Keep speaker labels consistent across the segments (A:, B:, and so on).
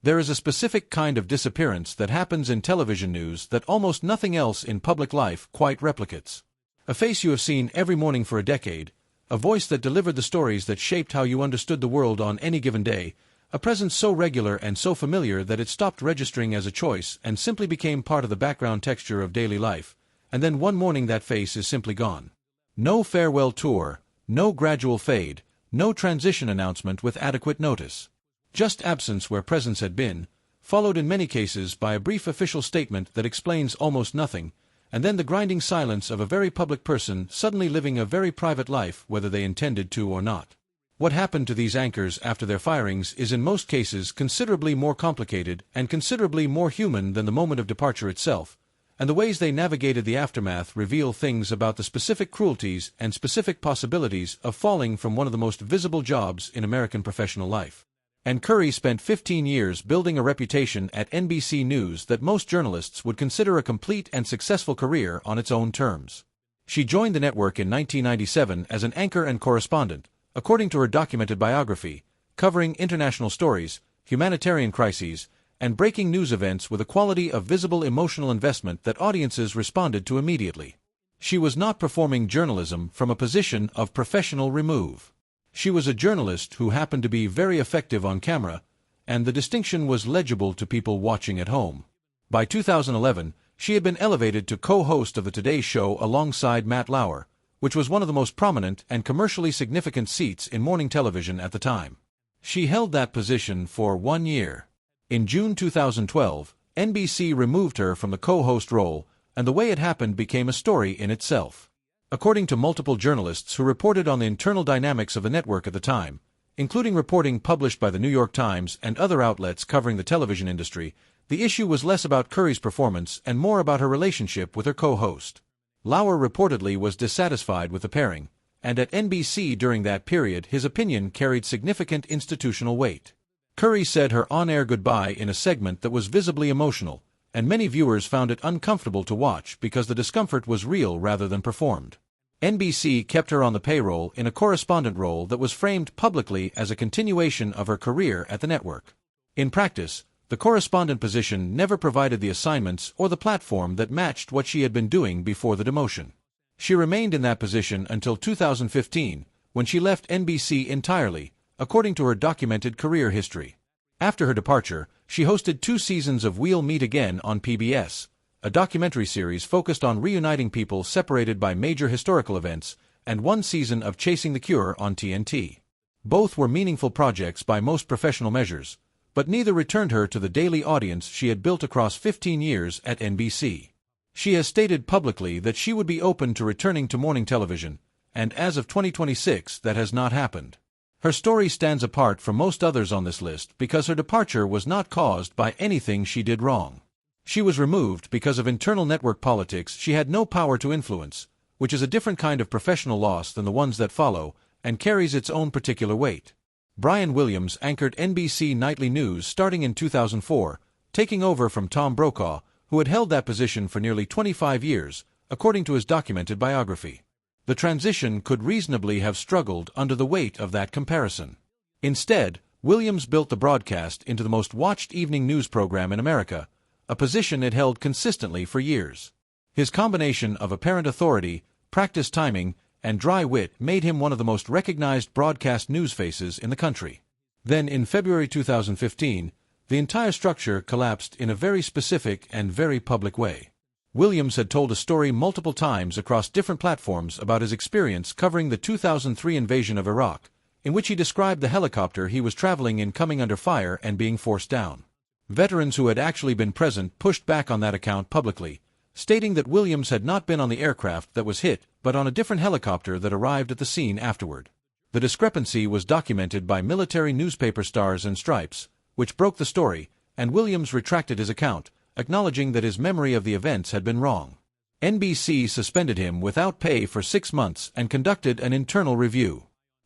A: There is a specific kind of disappearance that happens in television news that almost nothing else in public life quite replicates. A face you have seen every morning for a decade, a voice that delivered the stories that shaped how you understood the world on any given day, a presence so regular and so familiar that it stopped registering as a choice and simply became part of the background texture of daily life, and then one morning that face is simply gone. No farewell tour, no gradual fade, no transition announcement with adequate notice. Just absence where presence had been, followed in many cases by a brief official statement that explains almost nothing, and then the grinding silence of a very public person suddenly living a very private life whether they intended to or not. What happened to these anchors after their firings is in most cases considerably more complicated and considerably more human than the moment of departure itself, and the ways they navigated the aftermath reveal things about the specific cruelties and specific possibilities of falling from one of the most visible jobs in American professional life. And Curry spent 15 years building a reputation at NBC News that most journalists would consider a complete and successful career on its own terms. She joined the network in 1997 as an anchor and correspondent, according to her documented biography, covering international stories, humanitarian crises, and breaking news events with a quality of visible emotional investment that audiences responded to immediately. She was not performing journalism from a position of professional remove. She was a journalist who happened to be very effective on camera, and the distinction was legible to people watching at home. By 2011, she had been elevated to co-host of the Today Show alongside Matt Lauer, which was one of the most prominent and commercially significant seats in morning television at the time. She held that position for 1 year. In June 2012, NBC removed her from the co-host role, and the way it happened became a story in itself. According to multiple journalists who reported on the internal dynamics of the network at the time, including reporting published by the New York Times and other outlets covering the television industry, the issue was less about Curry's performance and more about her relationship with her co-host. Lauer reportedly was dissatisfied with the pairing, and at NBC during that period his opinion carried significant institutional weight. Curry said her on-air goodbye in a segment that was visibly emotional, and many viewers found it uncomfortable to watch because the discomfort was real rather than performed. NBC kept her on the payroll in a correspondent role that was framed publicly as a continuation of her career at the network. In practice, the correspondent position never provided the assignments or the platform that matched what she had been doing before the demotion. She remained in that position until 2015, when she left NBC entirely, according to her documented career history. After her departure, she hosted 2 seasons of We'll Meet Again on PBS, a documentary series focused on reuniting people separated by major historical events, and 1 season of Chasing the Cure on TNT. Both were meaningful projects by most professional measures, but neither returned her to the daily audience she had built across 15 years at NBC. She has stated publicly that she would be open to returning to morning television, and as of 2026 that has not happened. Her story stands apart from most others on this list because her departure was not caused by anything she did wrong. She was removed because of internal network politics she had no power to influence, which is a different kind of professional loss than the ones that follow, and carries its own particular weight. Brian Williams anchored NBC Nightly News starting in 2004, taking over from Tom Brokaw, who had held that position for nearly 25 years, according to his documented biography. The transition could reasonably have struggled under the weight of that comparison. Instead, Williams built the broadcast into the most watched evening news program in America, a position it held consistently for years. His combination of apparent authority, practiced timing, and dry wit made him one of the most recognized broadcast news faces in the country. Then in February 2015, the entire structure collapsed in a very specific and very public way. Williams had told a story multiple times across different platforms about his experience covering the 2003 invasion of Iraq, in which he described the helicopter he was traveling in coming under fire and being forced down. Veterans who had actually been present pushed back on that account publicly, stating that Williams had not been on the aircraft that was hit but on a different helicopter that arrived at the scene afterward. The discrepancy was documented by military newspaper Stars and Stripes, which broke the story, and Williams retracted his account, acknowledging that his memory of the events had been wrong. NBC suspended him without pay for 6 months and conducted an internal review.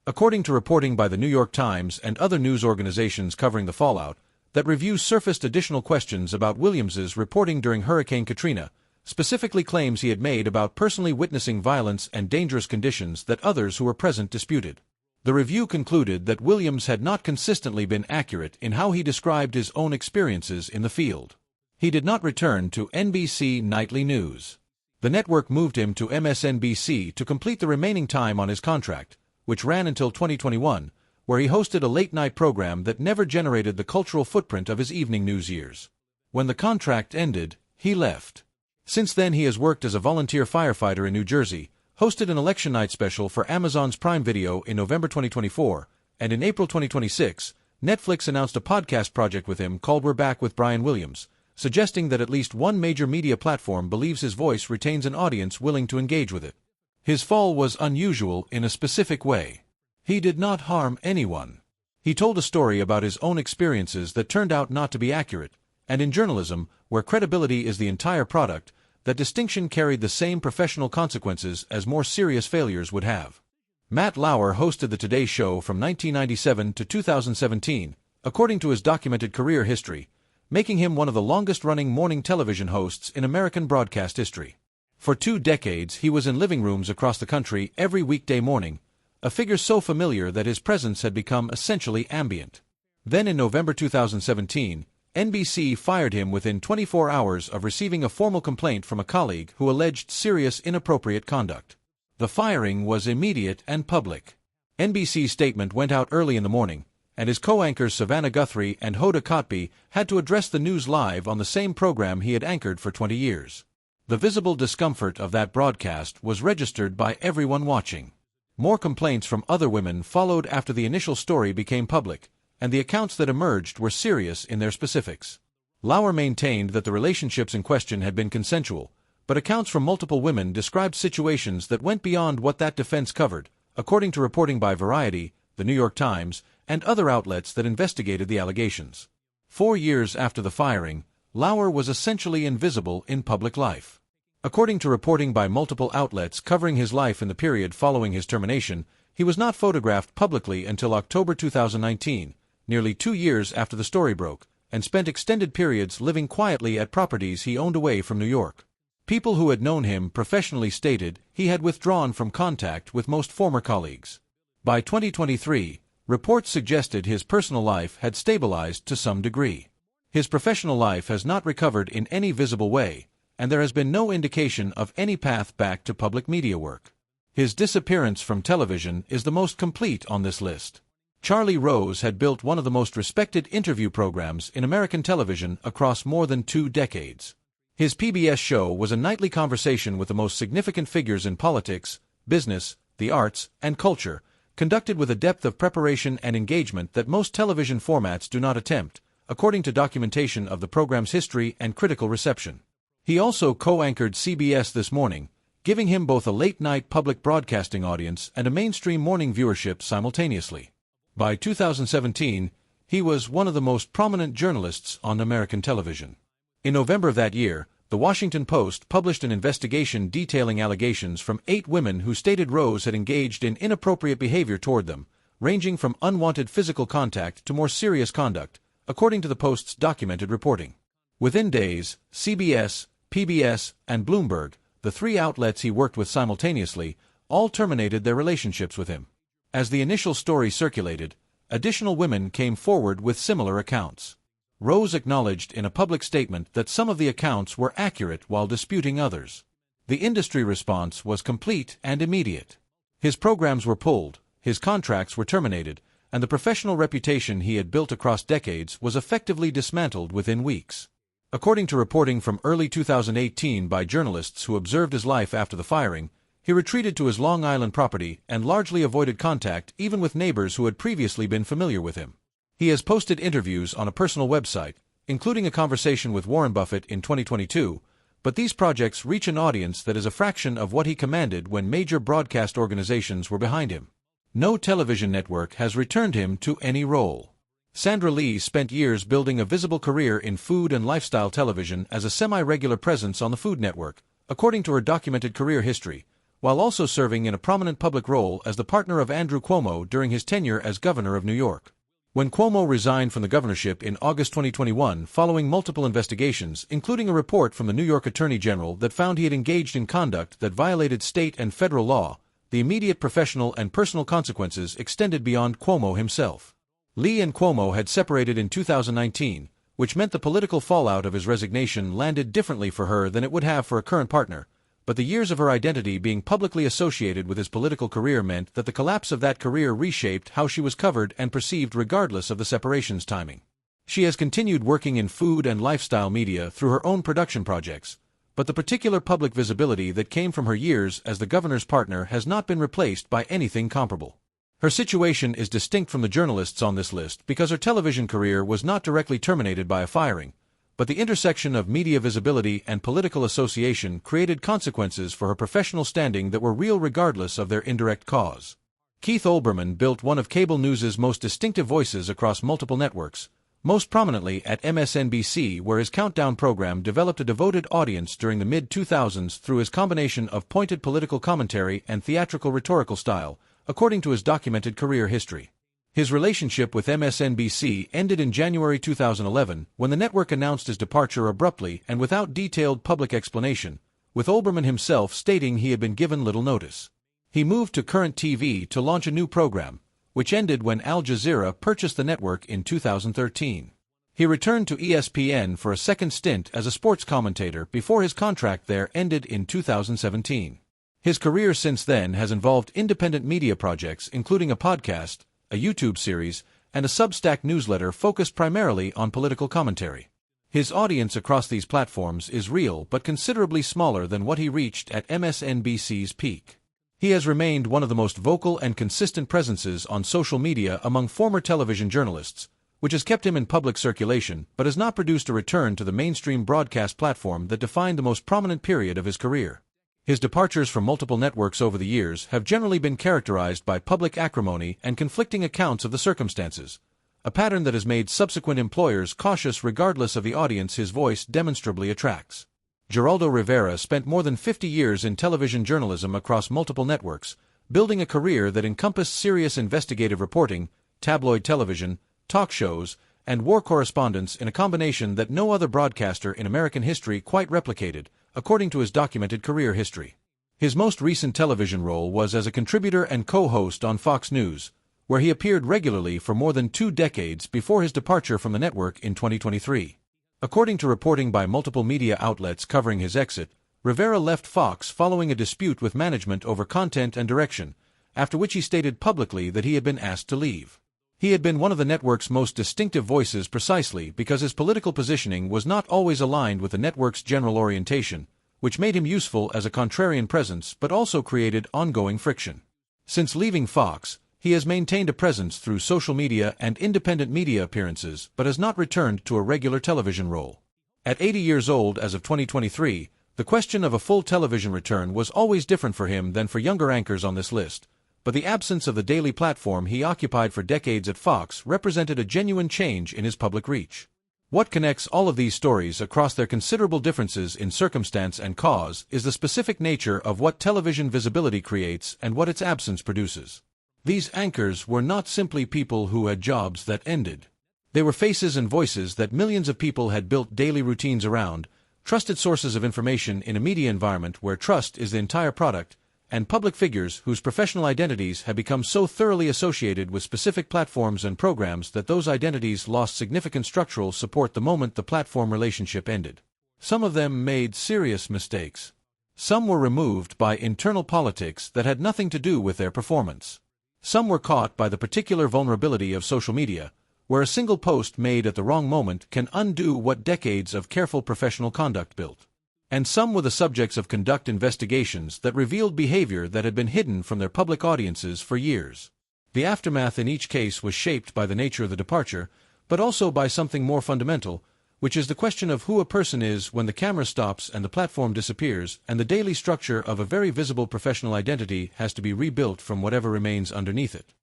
A: According to reporting by the New York Times and other news organizations covering the fallout, that review surfaced additional questions about Williams's reporting during Hurricane Katrina, specifically claims he had made about personally witnessing violence and dangerous conditions that others who were present disputed. The review concluded that Williams had not consistently been accurate in how he described his own experiences in the field. He did not return to NBC Nightly News. The network moved him to MSNBC to complete the remaining time on his contract, which ran until 2021, where he hosted a late-night program that never generated the cultural footprint of his evening news years. When the contract ended, he left. Since then he has worked as a volunteer firefighter in New Jersey, hosted an election night special for Amazon's Prime Video in November 2024, and in April 2026, Netflix announced a podcast project with him called We're Back with Brian Williams, suggesting that at least one major media platform believes his voice retains an audience willing to engage with it. His fall was unusual in a specific way. He did not harm anyone. He told a story about his own experiences that turned out not to be accurate, and in journalism, where credibility is the entire product, that distinction carried the same professional consequences as more serious failures would have. Matt Lauer hosted the Today Show from 1997 to 2017, according to his documented career history, making him one of the longest-running morning television hosts in American broadcast history. For 2 decades, he was in living rooms across the country every weekday morning, a figure so familiar that his presence had become essentially ambient. Then in November 2017, NBC fired him within 24 hours of receiving a formal complaint from a colleague who alleged serious inappropriate conduct. The firing was immediate and public. NBC's statement went out early in the morning, and his co-anchors Savannah Guthrie and Hoda Kotb had to address the news live on the same program he had anchored for 20 years. The visible discomfort of that broadcast was registered by everyone watching. More complaints from other women followed after the initial story became public, and the accounts that emerged were serious in their specifics. Lauer maintained that the relationships in question had been consensual, but accounts from multiple women described situations that went beyond what that defense covered, according to reporting by Variety, The New York Times, and other outlets that investigated the allegations. 4 years after the firing, Lauer was essentially invisible in public life. According to reporting by multiple outlets covering his life in the period following his termination, he was not photographed publicly until October 2019, nearly 2 years after the story broke, and spent extended periods living quietly at properties he owned away from New York. People who had known him professionally stated he had withdrawn from contact with most former colleagues. By 2023, reports suggested his personal life had stabilized to some degree. His professional life has not recovered in any visible way, and there has been no indication of any path back to public media work. His disappearance from television is the most complete on this list. Charlie Rose had built one of the most respected interview programs in American television across more than 2 decades. His PBS show was a nightly conversation with the most significant figures in politics, business, the arts, and culture, conducted with a depth of preparation and engagement that most television formats do not attempt, according to documentation of the program's history and critical reception. He also co-anchored CBS This Morning, giving him both a late-night public broadcasting audience and a mainstream morning viewership simultaneously. By 2017, he was one of the most prominent journalists on American television. In November of that year, The Washington Post published an investigation detailing allegations from 8 women who stated Rose had engaged in inappropriate behavior toward them, ranging from unwanted physical contact to more serious conduct, according to the Post's documented reporting. Within days, CBS, PBS, and Bloomberg, the 3 outlets he worked with simultaneously, all terminated their relationships with him. As the initial story circulated, additional women came forward with similar accounts. Rose acknowledged in a public statement that some of the accounts were accurate while disputing others. The industry response was complete and immediate. His programs were pulled, his contracts were terminated, and the professional reputation he had built across decades was effectively dismantled within weeks. According to reporting from early 2018 by journalists who observed his life after the firing, he retreated to his Long Island property and largely avoided contact even with neighbors who had previously been familiar with him. He has posted interviews on a personal website, including a conversation with Warren Buffett in 2022, but these projects reach an audience that is a fraction of what he commanded when major broadcast organizations were behind him. No television network has returned him to any role. Sandra Lee spent years building a visible career in food and lifestyle television as a semi-regular presence on the Food Network, according to her documented career history, while also serving in a prominent public role as the partner of Andrew Cuomo during his tenure as governor of New York. When Cuomo resigned from the governorship in August 2021 following multiple investigations, including a report from the New York Attorney General that found he had engaged in conduct that violated state and federal law, the immediate professional and personal consequences extended beyond Cuomo himself. Lee and Cuomo had separated in 2019, which meant the political fallout of his resignation landed differently for her than it would have for a current partner, but the years of her identity being publicly associated with his political career meant that the collapse of that career reshaped how she was covered and perceived regardless of the separation's timing. She has continued working in food and lifestyle media through her own production projects, but the particular public visibility that came from her years as the governor's partner has not been replaced by anything comparable. Her situation is distinct from the journalists on this list because her television career was not directly terminated by a firing, but the intersection of media visibility and political association created consequences for her professional standing that were real regardless of their indirect cause. Keith Olbermann built one of cable news's most distinctive voices across multiple networks, most prominently at MSNBC, where his Countdown program developed a devoted audience during the mid-2000s through his combination of pointed political commentary and theatrical rhetorical style, according to his documented career history. His relationship with MSNBC ended in January 2011 when the network announced his departure abruptly and without detailed public explanation, with Olbermann himself stating he had been given little notice. He moved to Current TV to launch a new program, which ended when Al Jazeera purchased the network in 2013. He returned to ESPN for a second stint as a sports commentator before his contract there ended in 2017. His career since then has involved independent media projects including a podcast, a YouTube series, and a Substack newsletter focused primarily on political commentary. His audience across these platforms is real but considerably smaller than what he reached at MSNBC's peak. He has remained one of the most vocal and consistent presences on social media among former television journalists, which has kept him in public circulation but has not produced a return to the mainstream broadcast platform that defined the most prominent period of his career. His departures from multiple networks over the years have generally been characterized by public acrimony and conflicting accounts of the circumstances, a pattern that has made subsequent employers cautious regardless of the audience his voice demonstrably attracts. Geraldo Rivera spent more than 50 years in television journalism across multiple networks, building a career that encompassed serious investigative reporting, tabloid television, talk shows, and war correspondence in a combination that no other broadcaster in American history quite replicated, according to his documented career history. His most recent television role was as a contributor and co-host on Fox News, where he appeared regularly for more than 2 decades before his departure from the network in 2023. According to reporting by multiple media outlets covering his exit, Rivera left Fox following a dispute with management over content and direction, after which he stated publicly that he had been asked to leave. He had been one of the network's most distinctive voices precisely because his political positioning was not always aligned with the network's general orientation, which made him useful as a contrarian presence but also created ongoing friction. Since leaving Fox, he has maintained a presence through social media and independent media appearances but has not returned to a regular television role. At 80 years old as of 2023, the question of a full television return was always different for him than for younger anchors on this list, but the absence of the daily platform he occupied for decades at Fox represented a genuine change in his public reach. What connects all of these stories across their considerable differences in circumstance and cause is the specific nature of what television visibility creates and what its absence produces. These anchors were not simply people who had jobs that ended. They were faces and voices that millions of people had built daily routines around, trusted sources of information in a media environment where trust is the entire product, and public figures whose professional identities had become so thoroughly associated with specific platforms and programs that those identities lost significant structural support the moment the platform relationship ended. Some of them made serious mistakes. Some were removed by internal politics that had nothing to do with their performance. Some were caught by the particular vulnerability of social media, where a single post made at the wrong moment can undo what decades of careful professional conduct built. And some were the subjects of conduct investigations that revealed behavior that had been hidden from their public audiences for years. The aftermath in each case was shaped by the nature of the departure, but also by something more fundamental, which is the question of who a person is when the camera stops and the platform disappears, and the daily structure of a very visible professional identity has to be rebuilt from whatever remains underneath it.